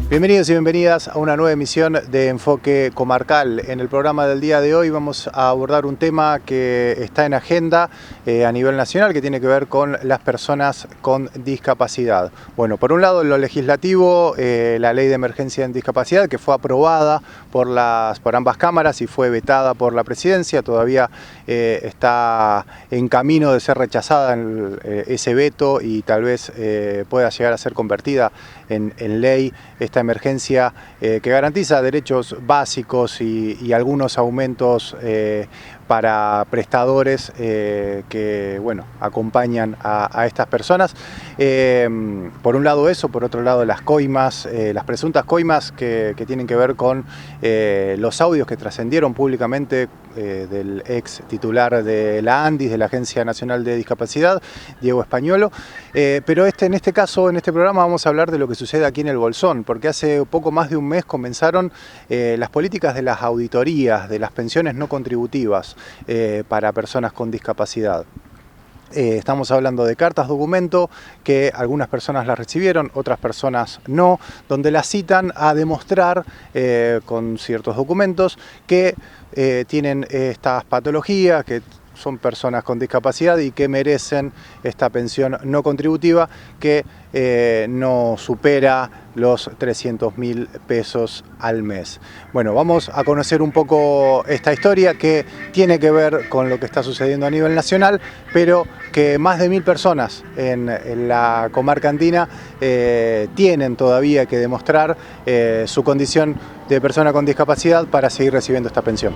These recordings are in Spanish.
Bienvenidos y bienvenidas a una nueva emisión de Enfoque Comarcal. En el programa del día de hoy vamos a abordar un tema que está en agenda a nivel nacional, que tiene que ver con las personas con discapacidad. Bueno, por un lado, en lo legislativo, la Ley de Emergencia en Discapacidad, que fue aprobada por ambas cámaras y fue vetada por la Presidencia, todavía está en camino de ser rechazada ese veto y tal vez pueda llegar a ser convertida en ley esta emergencia que garantiza derechos básicos y algunos aumentos para prestadores que acompañan a estas personas. Por un lado eso, por otro lado las coimas, las presuntas coimas que tienen que ver con los audios que trascendieron públicamente del ex titular de la ANDIS, de la Agencia Nacional de Discapacidad, Diego Españolo. Pero en este caso, en este programa vamos a hablar de lo que sucede aquí en el Bolsón, porque hace poco más de un mes comenzaron las políticas de las auditorías, de las pensiones no contributivas para personas con discapacidad. Estamos hablando de cartas documento que algunas personas las recibieron, otras personas no, donde las citan a demostrar con ciertos documentos que tienen estas patologías, que son personas con discapacidad y que merecen esta pensión no contributiva que no supera los 300.000 pesos al mes. Bueno, vamos a conocer un poco esta historia que tiene que ver con lo que está sucediendo a nivel nacional, pero que más de 1.000 personas en la comarca andina tienen todavía que demostrar su condición de persona con discapacidad para seguir recibiendo esta pensión.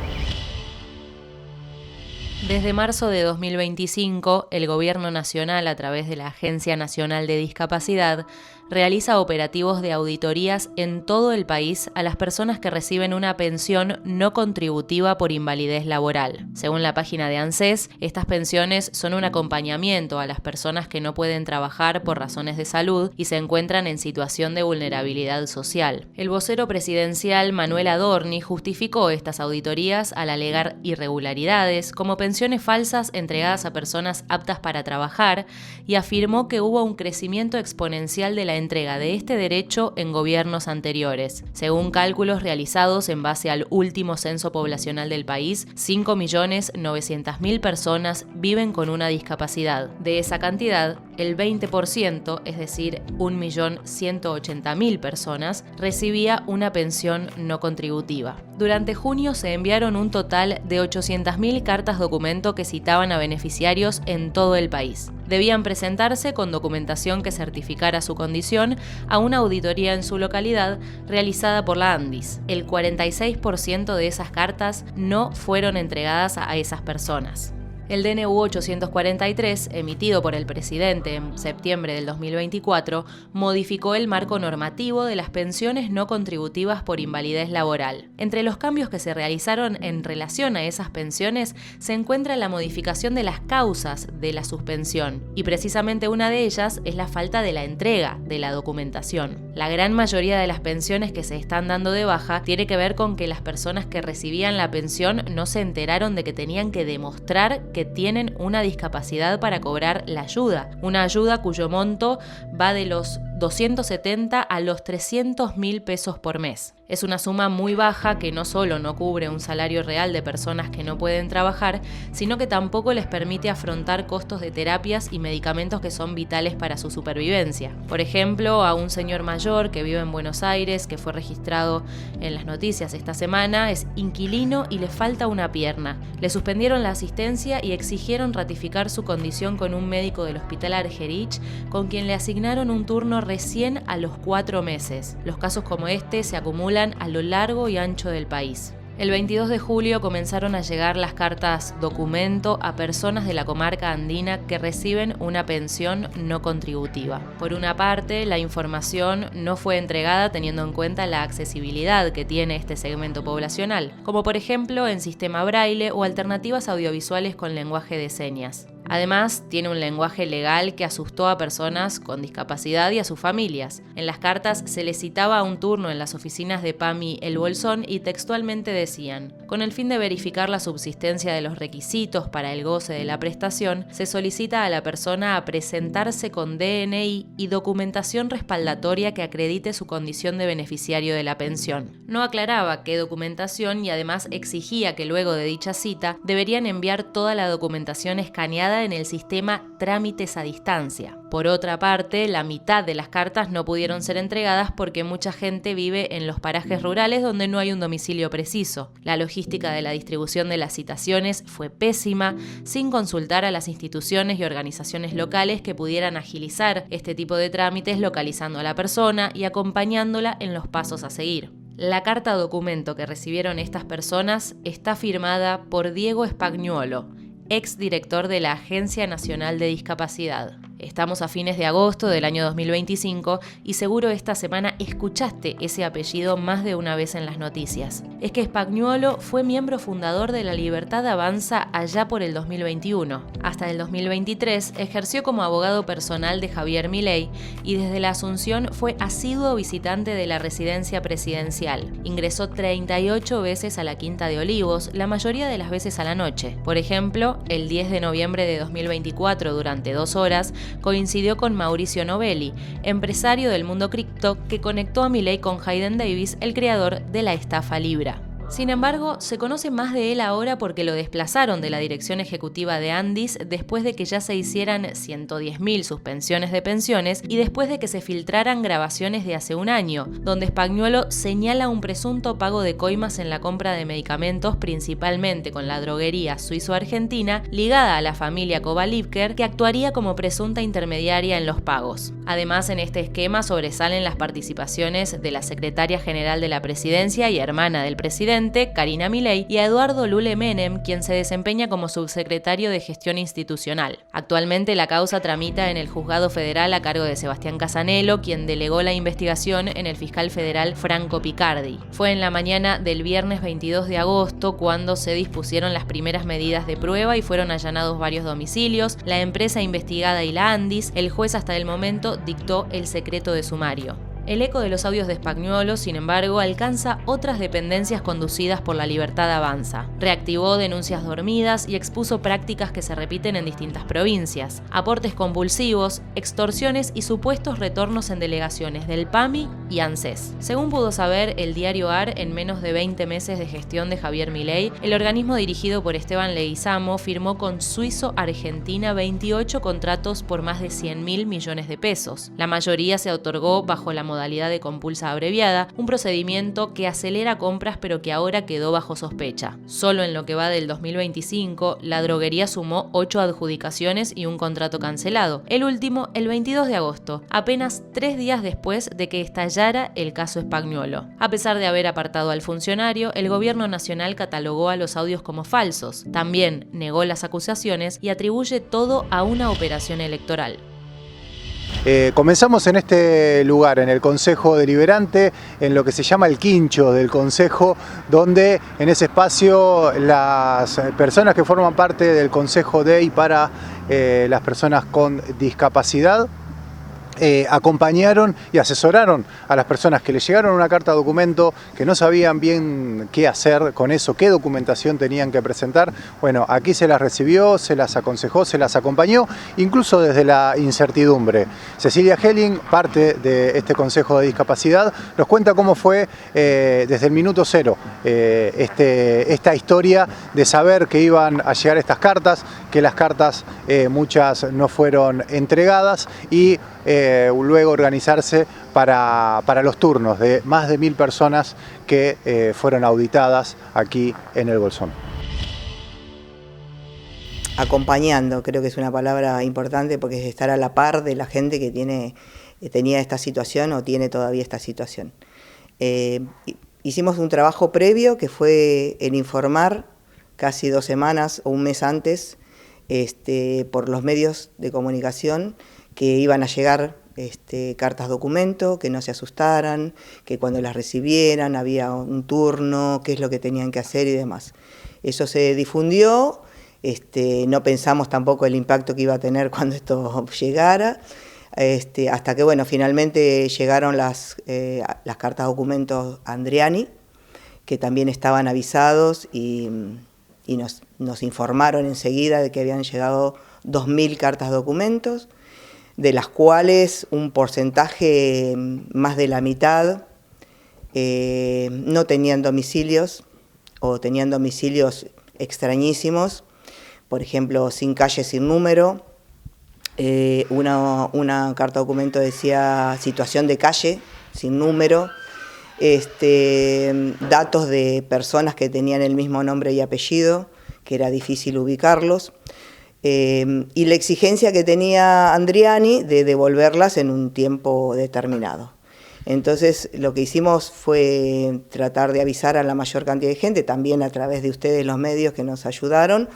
Desde marzo de 2025, el Gobierno Nacional, a través de la Agencia Nacional de Discapacidad, realiza operativos de auditorías en todo el país a las personas que reciben una pensión no contributiva por invalidez laboral. Según la página de ANSES, estas pensiones son un acompañamiento a las personas que no pueden trabajar por razones de salud y se encuentran en situación de vulnerabilidad social. El vocero presidencial, Manuel Adorni, justificó estas auditorías al alegar irregularidades como pensiones falsas entregadas a personas aptas para trabajar y afirmó que hubo un crecimiento exponencial de la entrega de este derecho en gobiernos anteriores. Según cálculos realizados en base al último censo poblacional del país, 5.900.000 personas viven con una discapacidad. De esa cantidad, el 20%, es decir, 1.180.000 personas, recibía una pensión no contributiva. Durante junio se enviaron un total de 800.000 cartas documento que citaban a beneficiarios en todo el país. Debían presentarse con documentación que certificara su condición a una auditoría en su localidad realizada por la ANDIS. El 46% de esas cartas no fueron entregadas a esas personas. El DNU 843, emitido por el presidente en septiembre del 2024, modificó el marco normativo de las pensiones no contributivas por invalidez laboral. Entre los cambios que se realizaron en relación a esas pensiones se encuentra la modificación de las causas de la suspensión, y precisamente una de ellas es la falta de la entrega de la documentación. La gran mayoría de las pensiones que se están dando de baja tiene que ver con que las personas que recibían la pensión no se enteraron de que tenían que demostrar que tienen una discapacidad para cobrar la ayuda. Una ayuda cuyo monto va de los 270 a los 300.000 pesos por mes. Es una suma muy baja que no solo no cubre un salario real de personas que no pueden trabajar, sino que tampoco les permite afrontar costos de terapias y medicamentos que son vitales para su supervivencia. Por ejemplo, a un señor mayor que vive en Buenos Aires, que fue registrado en las noticias esta semana, es inquilino y le falta una pierna. Le suspendieron la asistencia y exigieron ratificar su condición con un médico del Hospital Argerich, con quien le asignaron un turno recién a los 4 meses. Los casos como este se acumulan a lo largo y ancho del país. El 22 de julio comenzaron a llegar las cartas documento a personas de la comarca andina que reciben una pensión no contributiva. Por una parte, la información no fue entregada teniendo en cuenta la accesibilidad que tiene este segmento poblacional, como por ejemplo en sistema braille o alternativas audiovisuales con lenguaje de señas. Además, tiene un lenguaje legal que asustó a personas con discapacidad y a sus familias. En las cartas se les citaba un turno en las oficinas de PAMI El Bolsón y textualmente decían: Con el fin de verificar la subsistencia de los requisitos para el goce de la prestación, se solicita a la persona a presentarse con DNI y documentación respaldatoria que acredite su condición de beneficiario de la pensión. No aclaraba qué documentación y además exigía que luego de dicha cita deberían enviar toda la documentación escaneada en el sistema Trámites a Distancia. Por otra parte, la mitad de las cartas no pudieron ser entregadas porque mucha gente vive en los parajes rurales donde no hay un domicilio preciso. La logística de la distribución de las citaciones fue pésima, sin consultar a las instituciones y organizaciones locales que pudieran agilizar este tipo de trámites localizando a la persona y acompañándola en los pasos a seguir. La carta documento que recibieron estas personas está firmada por Diego Spagnuolo, exdirector de la Agencia Nacional de Discapacidad. Estamos a fines de agosto del año 2025 y seguro esta semana escuchaste ese apellido más de una vez en las noticias. Es que Spagnuolo fue miembro fundador de La Libertad Avanza allá por el 2021. Hasta el 2023 ejerció como abogado personal de Javier Milei y desde la Asunción fue asiduo visitante de la residencia presidencial. Ingresó 38 veces a la Quinta de Olivos, la mayoría de las veces a la noche. Por ejemplo, el 10 de noviembre de 2024, durante 2 horas, coincidió con Mauricio Novelli, empresario del mundo cripto que conectó a Milei con Hayden Davis, el creador de la estafa Libra. Sin embargo, se conoce más de él ahora porque lo desplazaron de la dirección ejecutiva de Andis después de que ya se hicieran 110.000 suspensiones de pensiones y después de que se filtraran grabaciones de hace un año, donde Spagnuolo señala un presunto pago de coimas en la compra de medicamentos, principalmente con la droguería suizo-argentina ligada a la familia Kovalivker, que actuaría como presunta intermediaria en los pagos. Además, en este esquema sobresalen las participaciones de la secretaria general de la presidencia y hermana del presidente, Karina Milei, y a Eduardo Lule Menem, quien se desempeña como subsecretario de Gestión Institucional. Actualmente la causa tramita en el Juzgado Federal a cargo de Sebastián Casanello, quien delegó la investigación en el fiscal federal Franco Picardi. Fue en la mañana del viernes 22 de agosto cuando se dispusieron las primeras medidas de prueba y fueron allanados varios domicilios, la empresa investigada y la Andis. El juez hasta el momento dictó el secreto de sumario. El eco de los audios de Spagnuolo, sin embargo, alcanza otras dependencias conducidas por La Libertad Avanza. Reactivó denuncias dormidas y expuso prácticas que se repiten en distintas provincias: aportes compulsivos, extorsiones y supuestos retornos en delegaciones del PAMI y ANSES. Según pudo saber el diario AR, en menos de 20 meses de gestión de Javier Milei, el organismo dirigido por Esteban Leguizamo firmó con Suizo-Argentina 28 contratos por más de 100.000 millones de pesos. La mayoría se otorgó bajo la modalidad de compulsa abreviada, un procedimiento que acelera compras pero que ahora quedó bajo sospecha. Solo en lo que va del 2025, la droguería sumó 8 adjudicaciones y un contrato cancelado, el último el 22 de agosto, apenas 3 días después de que estallara el caso Spagnuolo. A pesar de haber apartado al funcionario, el gobierno nacional catalogó a los audios como falsos, también negó las acusaciones y atribuye todo a una operación electoral. Comenzamos en este lugar, en el Consejo Deliberante, en lo que se llama el quincho del Consejo, donde en ese espacio las personas que forman parte del Consejo de y para las personas con discapacidad acompañaron y asesoraron a las personas que les llegaron una carta documento, que no sabían bien qué hacer con eso, qué documentación tenían que presentar. Bueno, aquí se las recibió, se las aconsejó, se las acompañó, incluso desde la incertidumbre. Cecilia Helling, parte de este Consejo de Discapacidad, nos cuenta cómo fue desde el minuto cero esta historia de saber que iban a llegar estas cartas, que las cartas muchas no fueron entregadas y luego organizarse para los turnos de más de 1000 personas que fueron auditadas aquí en el Bolsón. Acompañando, creo que es una palabra importante porque es estar a la par de la gente que tenía esta situación o tiene todavía esta situación. Hicimos un trabajo previo que fue en informar casi 2 semanas o un mes antes por los medios de comunicación que iban a llegar cartas documento, que no se asustaran, que cuando las recibieran había un turno, qué es lo que tenían que hacer y demás. Eso se difundió, no pensamos tampoco el impacto que iba a tener cuando esto llegara, hasta que bueno, finalmente llegaron las cartas documentos a Andriani, que también estaban avisados y nos informaron enseguida de que habían llegado 2.000 cartas documentos, de las cuales un porcentaje más de la mitad no tenían domicilios o tenían domicilios extrañísimos, por ejemplo, sin calle, sin número. Una carta documento decía situación de calle, sin número, datos de personas que tenían el mismo nombre y apellido, que era difícil ubicarlos, y la exigencia que tenía Andriani de devolverlas en un tiempo determinado. Entonces lo que hicimos fue tratar de avisar a la mayor cantidad de gente, también a través de ustedes los medios que nos ayudaron,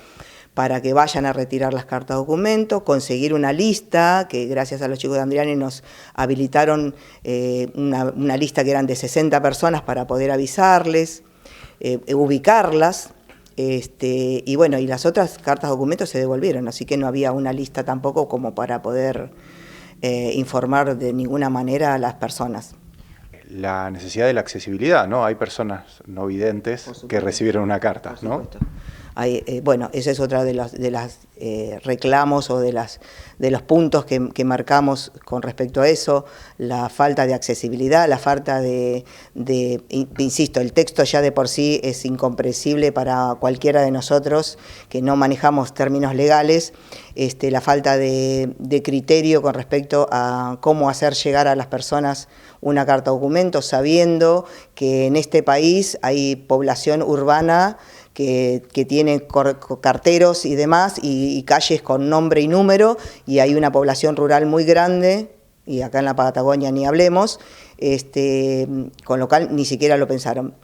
para que vayan a retirar las cartas documentos, conseguir una lista, que gracias a los chicos de Andriani nos habilitaron una lista que eran de 60 personas para poder avisarles, ubicarlas, y bueno, y las otras cartas documentos se devolvieron, así que no había una lista tampoco como para poder informar de ninguna manera a las personas. La necesidad de la accesibilidad, ¿no? Hay personas no videntes que recibieron una carta, ¿no? Bueno, ese es otro de los reclamos o de los puntos que marcamos con respecto a eso, la falta de accesibilidad, la falta insisto, el texto ya de por sí es incomprensible para cualquiera de nosotros que no manejamos términos legales, la falta de criterio con respecto a cómo hacer llegar a las personas una carta documento, sabiendo que en este país hay población urbana que tiene carteros y demás, y calles con nombre y número, y hay una población rural muy grande, y acá en la Patagonia ni hablemos, con lo cual ni siquiera lo pensaron.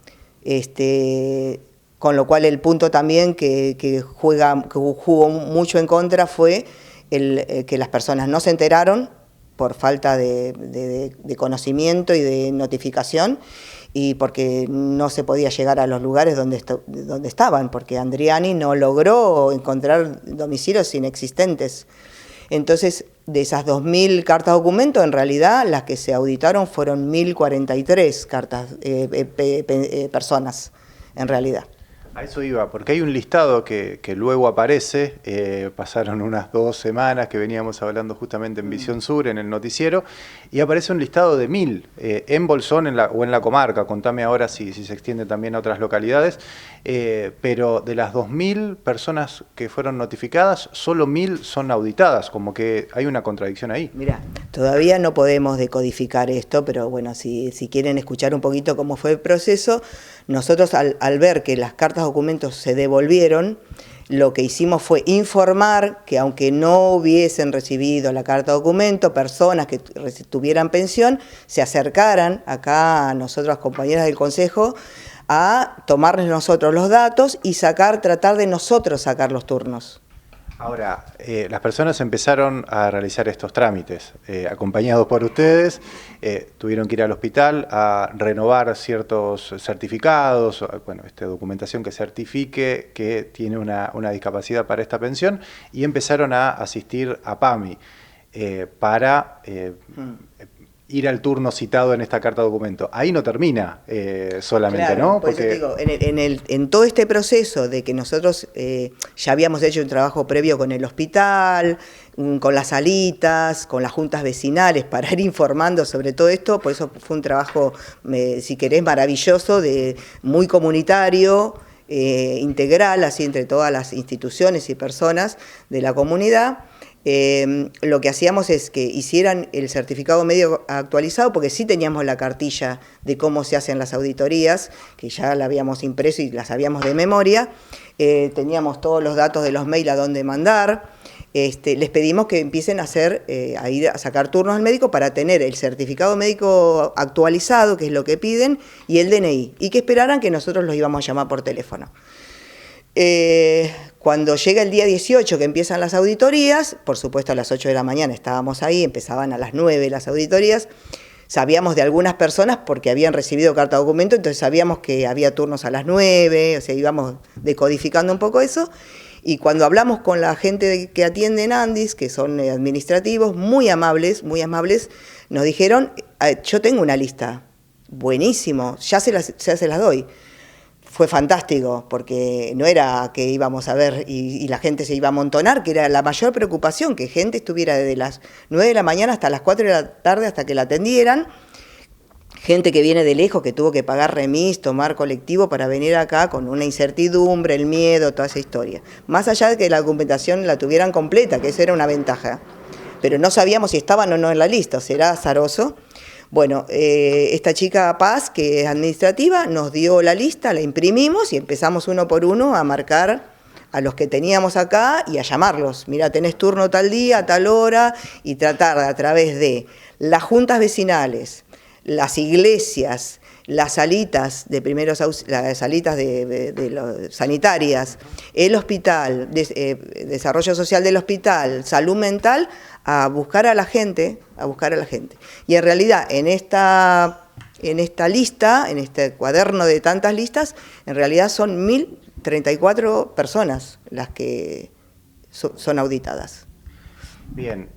Con lo cual el punto también que jugó mucho en contra fue que las personas no se enteraron por falta de conocimiento y de notificación, y porque no se podía llegar a los lugares donde estaban, porque Andriani no logró encontrar domicilios inexistentes. Entonces, de esas 2.000 cartas documento, en realidad las que se auditaron fueron 1.043 personas, en realidad. A eso iba, porque hay un listado que luego aparece, pasaron unas 2 semanas que veníamos hablando justamente en Visión Sur, en el noticiero, y aparece un listado de 1.000 en Bolsón o en la comarca, contame ahora si se extiende también a otras localidades, pero de las 2.000 personas que fueron notificadas, solo 1.000 son auditadas, como que hay una contradicción ahí. Mirá, todavía no podemos decodificar esto, pero bueno, si quieren escuchar un poquito cómo fue el proceso, nosotros al ver que las cartas documentos se devolvieron, lo que hicimos fue informar que aunque no hubiesen recibido la carta documento, personas que tuvieran pensión se acercaran acá a nosotros, compañeras del Consejo, a tomarles nosotros los datos y tratar de nosotros sacar los turnos. Ahora, las personas empezaron a realizar estos trámites, acompañados por ustedes, tuvieron que ir al hospital a renovar ciertos certificados, bueno, documentación que certifique que tiene una discapacidad para esta pensión, y empezaron a asistir a PAMI para ir al turno citado en esta carta documento. Ahí no termina solamente, claro, ¿no? Porque digo, en todo este proceso de que nosotros ya habíamos hecho un trabajo previo con el hospital, con las salitas, con las juntas vecinales, para ir informando sobre todo esto, por eso fue un trabajo, si querés, maravilloso, muy comunitario, integral, así entre todas las instituciones y personas de la comunidad. Lo que hacíamos es que hicieran el certificado médico actualizado, porque sí teníamos la cartilla de cómo se hacen las auditorías, que ya la habíamos impreso y la sabíamos de memoria, teníamos todos los datos de los mails a dónde mandar, les pedimos que empiecen a ir a sacar turnos al médico para tener el certificado médico actualizado, que es lo que piden, y el DNI, y que esperaran que nosotros los íbamos a llamar por teléfono. Cuando llega el día 18 que empiezan las auditorías, por supuesto a las 8 de la mañana estábamos ahí, empezaban a las 9 las auditorías, sabíamos de algunas personas porque habían recibido carta documento, entonces sabíamos que había turnos a las 9, o sea, íbamos decodificando un poco eso, y cuando hablamos con la gente que atiende en Andis, que son administrativos, muy amables, nos dijeron, yo tengo una lista, buenísimo, ya se las doy. fue fantástico, porque no era que íbamos a ver y la gente se iba a amontonar, que era la mayor preocupación, que gente estuviera desde las 9 de la mañana hasta las 4 de la tarde hasta que la atendieran. Gente que viene de lejos, que tuvo que pagar remis, tomar colectivo para venir acá con una incertidumbre, el miedo, toda esa historia. Más allá de que la documentación la tuvieran completa, que eso era una ventaja. Pero no sabíamos si estaban o no en la lista, será azaroso. Bueno, esta chica Paz, que es administrativa, nos dio la lista, la imprimimos y empezamos uno por uno a marcar a los que teníamos acá y a llamarlos. Mira, tenés turno tal día, a tal hora, y tratar a través de las juntas vecinales, las iglesias, las salitas de las salitas sanitarias, el hospital, desarrollo social del hospital, salud mental, a buscar a la gente. Y en realidad en esta lista, en este cuaderno de tantas listas, en realidad son 1034 personas las que son auditadas. Bien,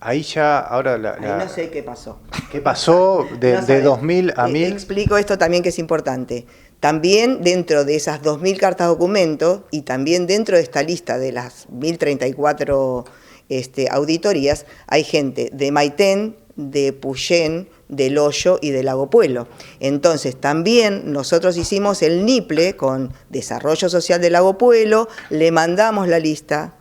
ahí ya, ahora ahí no sé qué pasó. ¿Qué pasó de 2000 a 1000? Explico esto también, que es importante. También dentro de esas 2000 cartas documentos y también dentro de esta lista de las 1034 auditorías, hay gente de Maitén, de Puyén, del Hoyo y del Lago Puelo. Entonces también nosotros hicimos el NIPLE con Desarrollo Social del Lago Puelo, le mandamos la lista.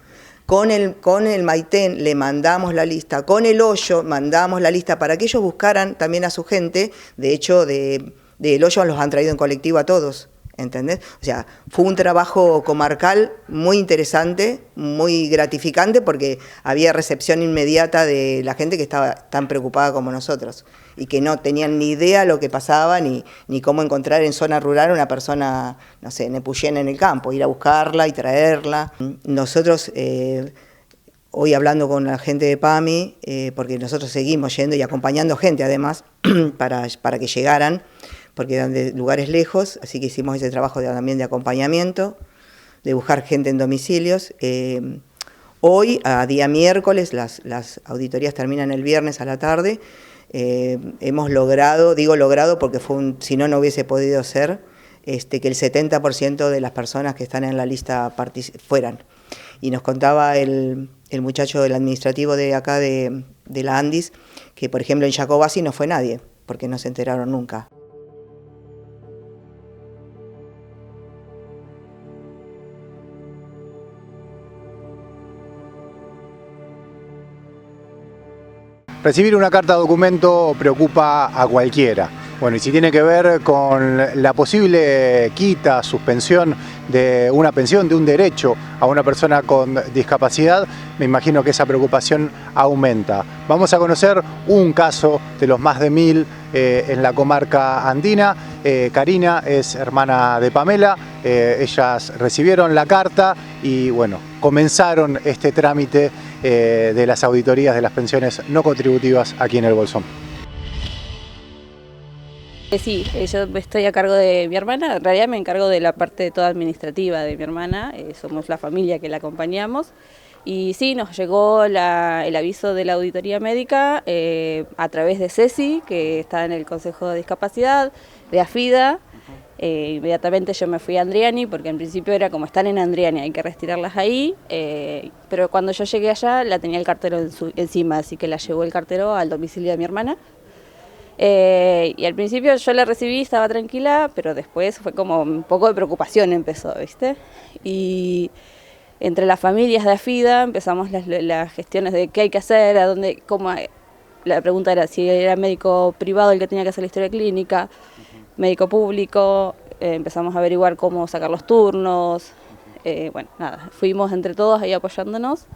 Con el Maitén le mandamos la lista, con el Hoyo mandamos la lista para que ellos buscaran también a su gente. De hecho, del Hoyo los han traído en colectivo a todos, ¿entendés? O sea, fue un trabajo comarcal muy interesante, muy gratificante, porque había recepción inmediata de la gente que estaba tan preocupada como nosotros y que no tenían ni idea lo que pasaba ni cómo encontrar en zona rural una persona, no sé, nepuyena en el campo, ir a buscarla y traerla. Nosotros, hoy hablando con la gente de PAMI, porque nosotros seguimos yendo y acompañando gente además para que llegaran, porque eran de lugares lejos, así que hicimos ese trabajo también de acompañamiento, de buscar gente en domicilios. Hoy, a día miércoles, las auditorías terminan el viernes a la tarde. Hemos logrado, digo logrado porque si no hubiese podido ser, que el 70% de las personas que están en la lista fueran. Y nos contaba el muchacho del administrativo de acá de la Andis, que por ejemplo en Jacobasi no fue nadie, porque no se enteraron nunca. Recibir una carta documento preocupa a cualquiera. Bueno, y si tiene que ver con la posible quita, suspensión de una pensión, de un derecho a una persona con discapacidad, me imagino que esa preocupación aumenta. Vamos a conocer un caso de los más de 1000 en la comarca andina. Karina es hermana de Pamela, ellas recibieron la carta y bueno, comenzaron este trámite de las auditorías de las pensiones no contributivas aquí en el Bolsón. Sí, yo estoy a cargo de mi hermana, en realidad me encargo de la parte toda administrativa de mi hermana, somos la familia que la acompañamos. Y sí, nos llegó el aviso de la auditoría médica a través de Ceci, que está en el Consejo de Discapacidad, de AFIDA. Inmediatamente yo me fui a Andriani, porque en principio era como están en Andriani, hay que retirarlas ahí, pero cuando yo llegué allá la tenía el cartero encima, así que la llevó el cartero al domicilio de mi hermana. Y al principio yo la recibí, estaba tranquila, pero después fue como un poco de preocupación empezó, ¿viste? Y entre las familias de AFIDA empezamos las gestiones de qué hay que hacer, a dónde, cómo. La pregunta era si era médico privado el que tenía que hacer la historia clínica, médico público, empezamos a averiguar cómo sacar los turnos, bueno, nada, fuimos entre todos ahí apoyándonos.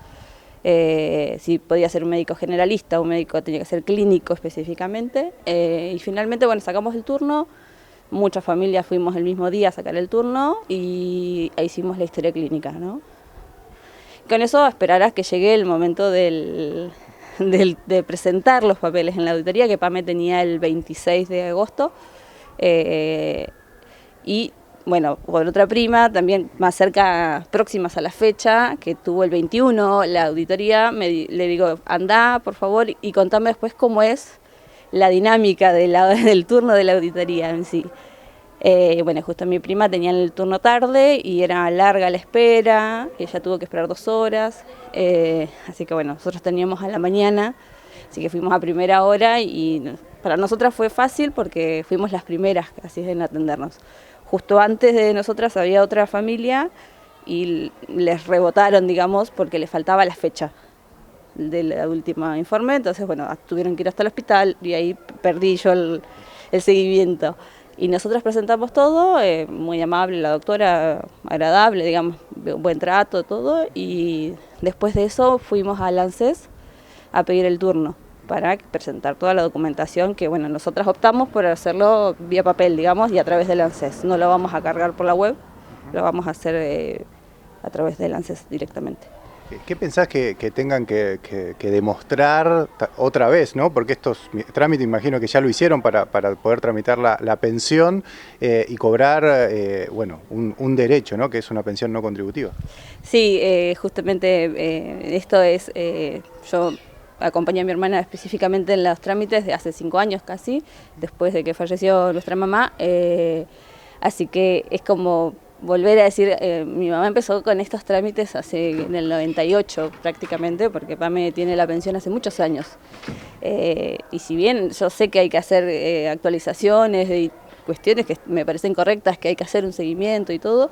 Si podía ser un médico generalista, un médico tenía que ser clínico específicamente, y finalmente, bueno, sacamos el turno, muchas familias fuimos el mismo día a sacar el turno y hicimos la historia clínica, ¿no? Con eso esperarás que llegue el momento de presentar los papeles en la auditoría, que PAME tenía el 26 de agosto, y bueno, con otra prima, también más cerca, próximas a la fecha, que tuvo el 21, la auditoría, le digo, andá, por favor, y contame después cómo es la dinámica del turno de la auditoría en sí. Bueno, justo mi prima tenía el turno tarde y era larga la espera, ella tuvo que esperar 2 horas, así que bueno, nosotros teníamos a la mañana, así que fuimos a primera hora y para nosotras fue fácil porque fuimos las primeras así en atendernos. Justo antes de nosotras había otra familia y les rebotaron, digamos, porque les faltaba la fecha del último informe, entonces bueno, tuvieron que ir hasta el hospital y ahí perdí yo el seguimiento. Y nosotros presentamos todo, muy amable, la doctora, agradable, digamos, buen trato, todo, y después de eso fuimos al ANSES a pedir el turno para presentar toda la documentación que, bueno, nosotras optamos por hacerlo vía papel, digamos, y a través del ANSES. No lo vamos a cargar por la web, lo vamos a hacer a través del ANSES directamente. ¿Qué pensás que tengan que demostrar otra vez, ¿no? Porque estos trámites imagino que ya lo hicieron para poder tramitar la pensión y cobrar bueno, un derecho, ¿no? Que es una pensión no contributiva. Sí, justamente esto es, yo acompañé a mi hermana específicamente en los trámites de hace 5 años casi, después de que falleció nuestra mamá, así que es como volver a decir, mi mamá empezó con estos trámites en el 98 prácticamente, porque Pame tiene la pensión hace muchos años. Y si bien yo sé que hay que hacer actualizaciones y cuestiones que me parecen correctas, que hay que hacer un seguimiento y todo,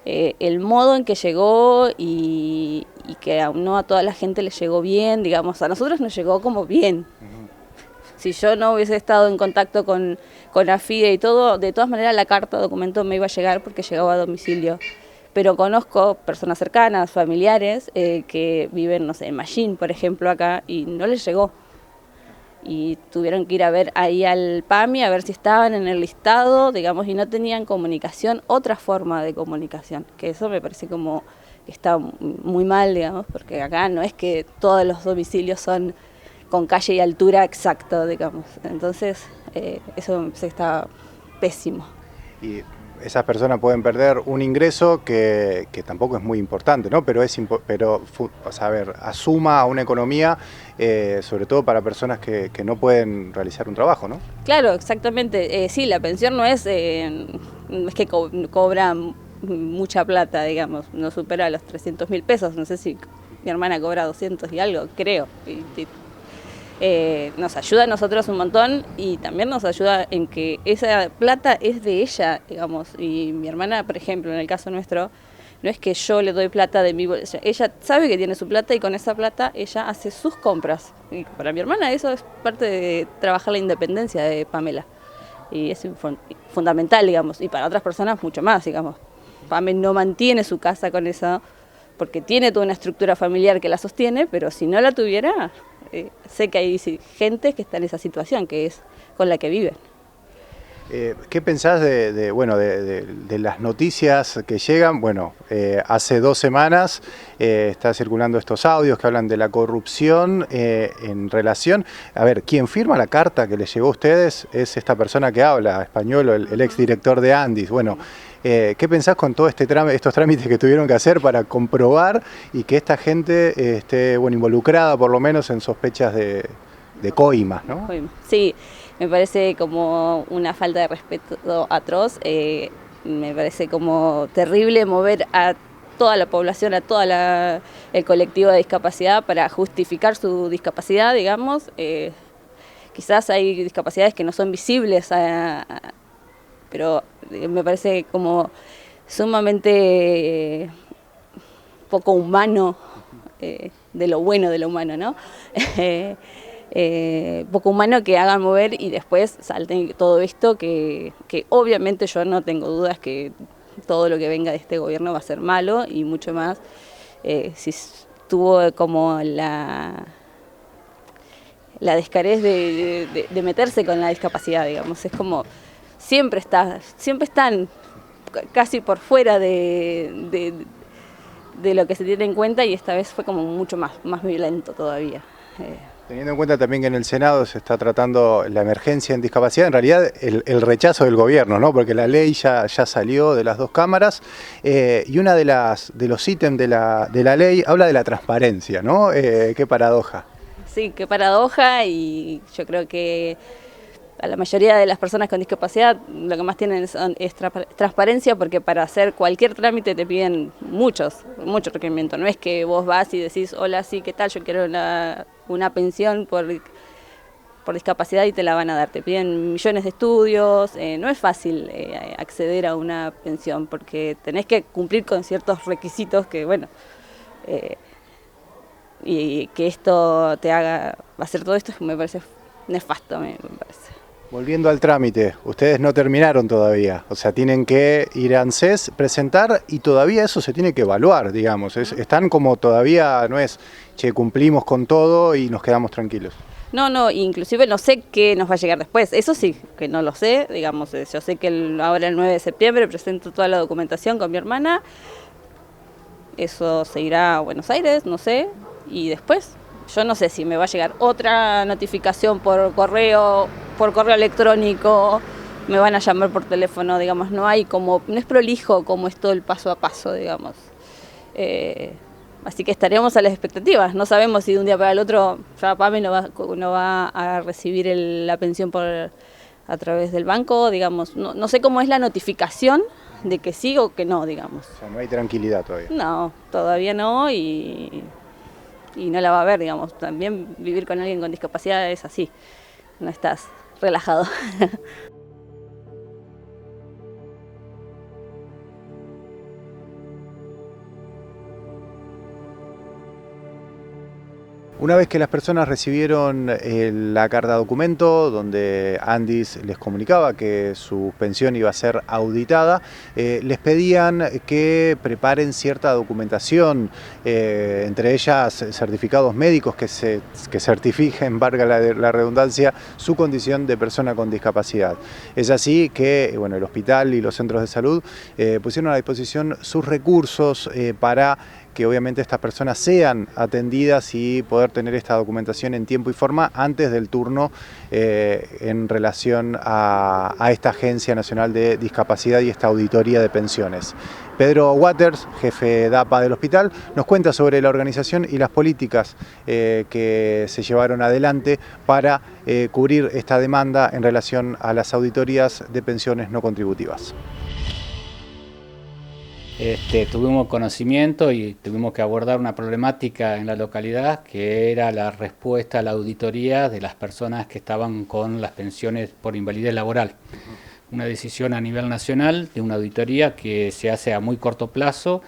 el modo en que llegó y que no a toda la gente le llegó bien, digamos, a nosotros nos llegó como bien. Si yo no hubiese estado en contacto con AFIDE y todo, de todas maneras la carta documento me iba a llegar porque llegaba a domicilio. Pero conozco personas cercanas, familiares, que viven, no sé, en Mallín, por ejemplo, acá, y no les llegó. Y tuvieron que ir a ver ahí al PAMI, a ver si estaban en el listado, digamos, y no tenían comunicación, otra forma de comunicación, que eso me parece como que está muy mal, digamos, porque acá no es que todos los domicilios son con calle y altura exacto, digamos. Entonces, eso está pésimo. Y esas personas pueden perder un ingreso que tampoco es muy importante, ¿no? Pero o sea, a ver, asuma una economía, sobre todo para personas que no pueden realizar un trabajo, ¿no? Claro, exactamente. Sí, la pensión no es que cobra mucha plata, digamos, no supera los 300.000 pesos. No sé si mi hermana cobra 200 y algo, creo. Nos ayuda a nosotros un montón y también nos ayuda en que esa plata es de ella, digamos, y mi hermana, por ejemplo, en el caso nuestro, no es que yo le doy plata de mi bolsa, ella sabe que tiene su plata y con esa plata ella hace sus compras, y para mi hermana eso es parte de trabajar la independencia de Pamela, y es fundamental, digamos, y para otras personas mucho más, digamos. Pamela no mantiene su casa con eso, porque tiene toda una estructura familiar que la sostiene, pero si no la tuviera, sé que hay gente que está en esa situación, que es con la que viven. ¿Qué pensás de las noticias que llegan? Bueno, hace 2 semanas está circulando estos audios que hablan de la corrupción en relación... A ver, quien firma la carta que les llegó a ustedes es esta persona que habla español, el exdirector de Andis. Bueno, ¿qué pensás con todos estos trámites que tuvieron que hacer para comprobar y que esta gente esté involucrada por lo menos en sospechas de coimas, ¿no? Sí. Me parece como una falta de respeto atroz, me parece como terrible mover a toda la población, a todo el colectivo de discapacidad para justificar su discapacidad, digamos. Quizás hay discapacidades que no son visibles, pero me parece como sumamente poco humano, de lo bueno de lo humano, ¿no? Poco humano que hagan mover y después salten todo esto que obviamente yo no tengo dudas que todo lo que venga de este gobierno va a ser malo y mucho más si tuvo como la descarez de meterse con la discapacidad, digamos, es como siempre están casi por fuera de lo que se tiene en cuenta y esta vez fue como mucho más violento todavía. Teniendo en cuenta también que en el Senado se está tratando la emergencia en discapacidad, en realidad el rechazo del gobierno, ¿no? Porque la ley ya salió de las 2 cámaras y una de los ítems de la ley habla de la transparencia, ¿no? Qué paradoja. Sí, qué paradoja y yo creo que a la mayoría de las personas con discapacidad lo que más tienen es transparencia, porque para hacer cualquier trámite te piden muchos requerimientos. No es que vos vas y decís, hola, sí, ¿qué tal? Yo quiero una pensión por discapacidad y te la van a dar. Te piden millones de estudios, no es fácil acceder a una pensión porque tenés que cumplir con ciertos requisitos que, bueno, y que esto te haga hacer todo esto me parece nefasto, me parece. Volviendo al trámite, ustedes no terminaron todavía, o sea, tienen que ir a ANSES, presentar y todavía eso se tiene que evaluar, digamos. Están como todavía, no es, che, cumplimos con todo y nos quedamos tranquilos. No, inclusive no sé qué nos va a llegar después, eso sí, que no lo sé, digamos, yo sé que ahora el 9 de septiembre presento toda la documentación con mi hermana, eso se irá a Buenos Aires, no sé, y después yo no sé si me va a llegar otra notificación por correo electrónico, me van a llamar por teléfono, digamos, no es prolijo como es todo el paso a paso, digamos. Así que estaremos a las expectativas, no sabemos si de un día para el otro ya Pame no va a recibir la pensión a través del banco, digamos, no sé cómo es la notificación de que sí o que no, digamos. O sea, no hay tranquilidad todavía. No, todavía no, y no la va a ver, digamos. También vivir con alguien con discapacidad es así, no estás relajado. Una vez que las personas recibieron la carta documento donde Andis les comunicaba que su pensión iba a ser auditada, les pedían que preparen cierta documentación, entre ellas certificados médicos que certifiquen, valga la redundancia, su condición de persona con discapacidad. Es así que bueno, el hospital y los centros de salud pusieron a disposición sus recursos para que obviamente estas personas sean atendidas y poder tener esta documentación en tiempo y forma antes del turno en relación a esta Agencia Nacional de Discapacidad y esta auditoría de pensiones. Pedro Waters, jefe DAPA del hospital, nos cuenta sobre la organización y las políticas que se llevaron adelante para cubrir esta demanda en relación a las auditorías de pensiones no contributivas. Tuvimos conocimiento y tuvimos que abordar una problemática en la localidad que era la respuesta a la auditoría de las personas que estaban con las pensiones por invalidez laboral. Una decisión a nivel nacional de una auditoría que se hace a muy corto plazo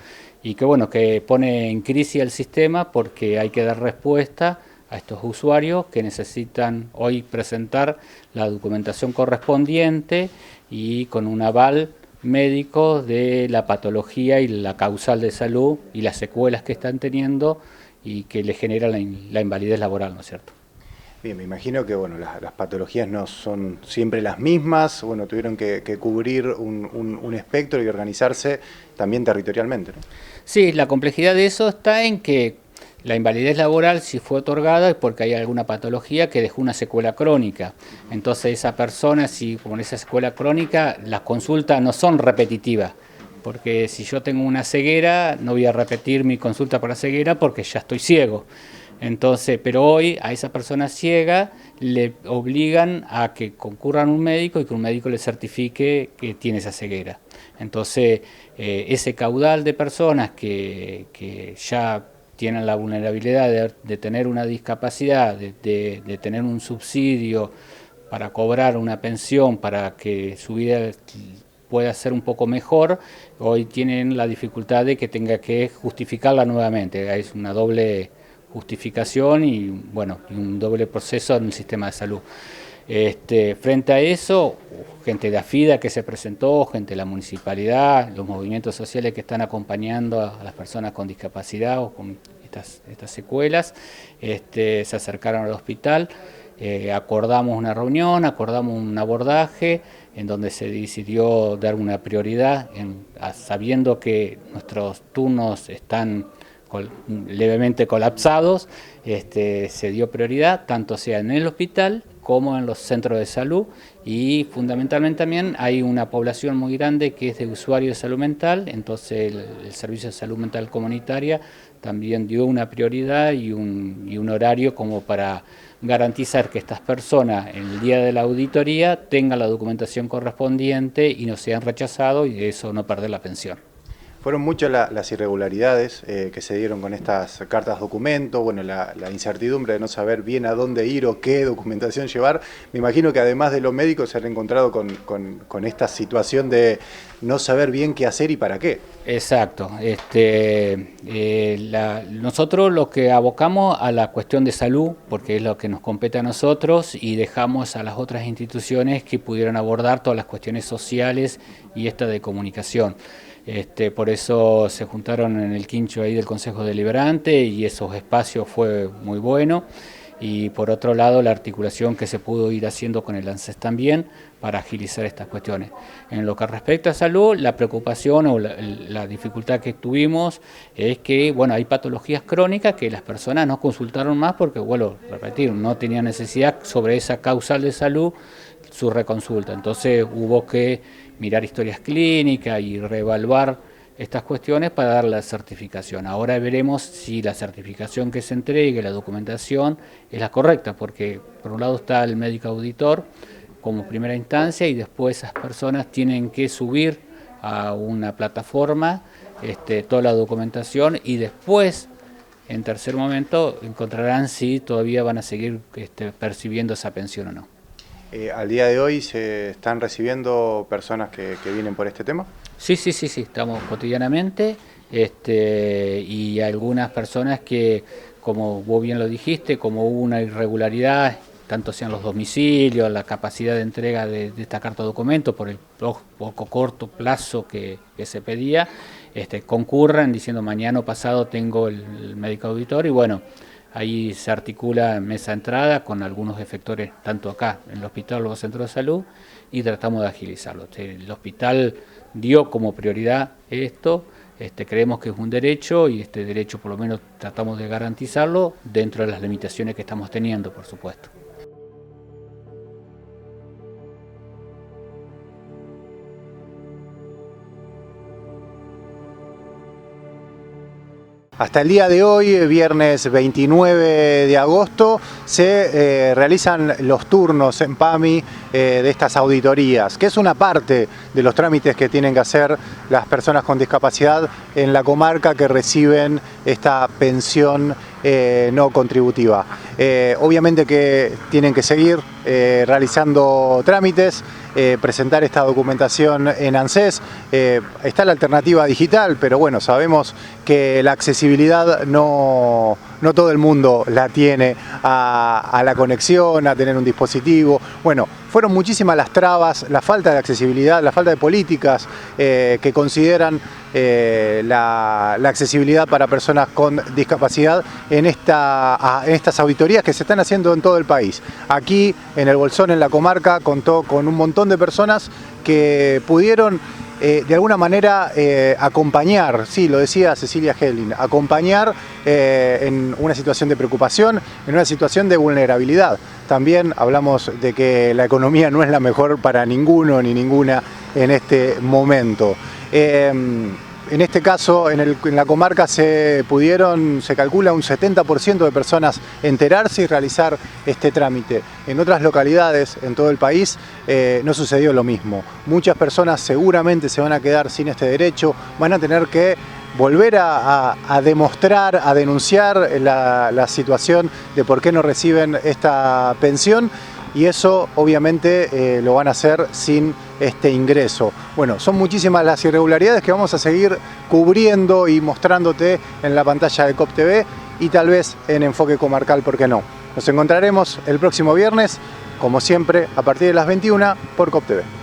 y que, bueno, que pone en crisis el sistema porque hay que dar respuesta a estos usuarios que necesitan hoy presentar la documentación correspondiente y con un aval médicos de la patología y la causal de salud y las secuelas que están teniendo y que le genera la invalidez laboral, ¿no es cierto? Bien, me imagino que bueno, las patologías no son siempre las mismas, bueno, tuvieron que cubrir un espectro y organizarse también territorialmente, ¿no? Sí, la complejidad de eso está en que la invalidez laboral, si fue otorgada, es porque hay alguna patología que dejó una secuela crónica. Entonces esa persona, si con esa secuela crónica, las consultas no son repetitivas. Porque si yo tengo una ceguera, no voy a repetir mi consulta por la ceguera porque ya estoy ciego. Entonces, pero hoy a esa persona ciega le obligan a que concurran a un médico y que un médico le certifique que tiene esa ceguera. Entonces, ese caudal de personas que ya tienen la vulnerabilidad de tener una discapacidad, de tener un subsidio para cobrar una pensión, para que su vida pueda ser un poco mejor, hoy tienen la dificultad de que tenga que justificarla nuevamente. Es una doble justificación y bueno, un doble proceso en el sistema de salud. Frente a eso, gente de AFIDA que se presentó, gente de la municipalidad, los movimientos sociales que están acompañando a las personas con discapacidad o con estas secuelas, se acercaron al hospital, acordamos una reunión, acordamos un abordaje en donde se decidió dar una prioridad, sabiendo que nuestros turnos están levemente colapsados, se dio prioridad, tanto sea en el hospital como en los centros de salud, y fundamentalmente también hay una población muy grande que es de usuarios de salud mental, entonces el Servicio de Salud Mental Comunitaria también dio una prioridad y un horario como para garantizar que estas personas en el día de la auditoría tengan la documentación correspondiente y no sean rechazados, y de eso no perder la pensión. Fueron muchas las irregularidades que se dieron con estas cartas documento, bueno, la incertidumbre de no saber bien a dónde ir o qué documentación llevar. Me imagino que además de los médicos se han encontrado con esta situación de no saber bien qué hacer y para qué. Exacto. Nosotros lo que abocamos a la cuestión de salud, porque es lo que nos compete a nosotros, y dejamos a las otras instituciones que pudieran abordar todas las cuestiones sociales y esta de comunicación. Por eso se juntaron en el quincho ahí del Consejo Deliberante y esos espacios fue muy bueno. Y por otro lado la articulación que se pudo ir haciendo con el ANSES también para agilizar estas cuestiones. En lo que respecta a salud, la preocupación o la dificultad que tuvimos es que hay patologías crónicas que las personas no consultaron más porque, repetir, no tenían necesidad sobre esa causal de salud su reconsulta. Entonces hubo que mirar historias clínicas y reevaluar estas cuestiones para dar la certificación. Ahora veremos si la certificación que se entregue, la documentación, es la correcta, porque por un lado está el médico auditor como primera instancia y después esas personas tienen que subir a una plataforma toda la documentación y después, en tercer momento, encontrarán si todavía van a seguir percibiendo esa pensión o no. ¿Al día de hoy se están recibiendo personas que vienen por este tema? Sí, estamos cotidianamente y algunas personas que, como vos bien lo dijiste, como hubo una irregularidad, tanto sean los domicilios, la capacidad de entrega de esta carta de documento por el poco corto plazo que se pedía, concurran diciendo mañana o pasado tengo el médico auditor y ahí se articula mesa de entrada con algunos efectores, tanto acá en el hospital o los centros de salud, y tratamos de agilizarlo. El hospital dio como prioridad esto, creemos que es un derecho y este derecho por lo menos tratamos de garantizarlo dentro de las limitaciones que estamos teniendo, por supuesto. Hasta el día de hoy, viernes 29 de agosto, se realizan los turnos en PAMI de estas auditorías, que es una parte de los trámites que tienen que hacer las personas con discapacidad en la comarca que reciben esta pensión no contributiva. Obviamente que tienen que seguir realizando trámites, presentar esta documentación en ANSES. Está la alternativa digital, pero sabemos que la accesibilidad no todo el mundo la tiene a la conexión, a tener un dispositivo. Fueron muchísimas las trabas, la falta de accesibilidad, la falta de políticas que consideran la accesibilidad para personas con discapacidad en estas auditorías que se están haciendo en todo el país. Aquí en el Bolsón, en la comarca, contó con un montón de personas que pudieron de alguna manera acompañar, sí, lo decía Cecilia Helin, acompañar en una situación de preocupación, en una situación de vulnerabilidad. También hablamos de que la economía no es la mejor para ninguno ni ninguna en este momento. En este caso, en la comarca se calcula un 70% de personas enterarse y realizar este trámite. En otras localidades, en todo el país, no sucedió lo mismo. Muchas personas seguramente se van a quedar sin este derecho, van a tener que volver a demostrar, a denunciar la situación de por qué no reciben esta pensión. Y eso obviamente lo van a hacer sin este ingreso. Son muchísimas las irregularidades que vamos a seguir cubriendo y mostrándote en la pantalla de COP TV y tal vez en Enfoque Comarcal, ¿por qué no? Nos encontraremos el próximo viernes, como siempre, a partir de las 21 por COP TV.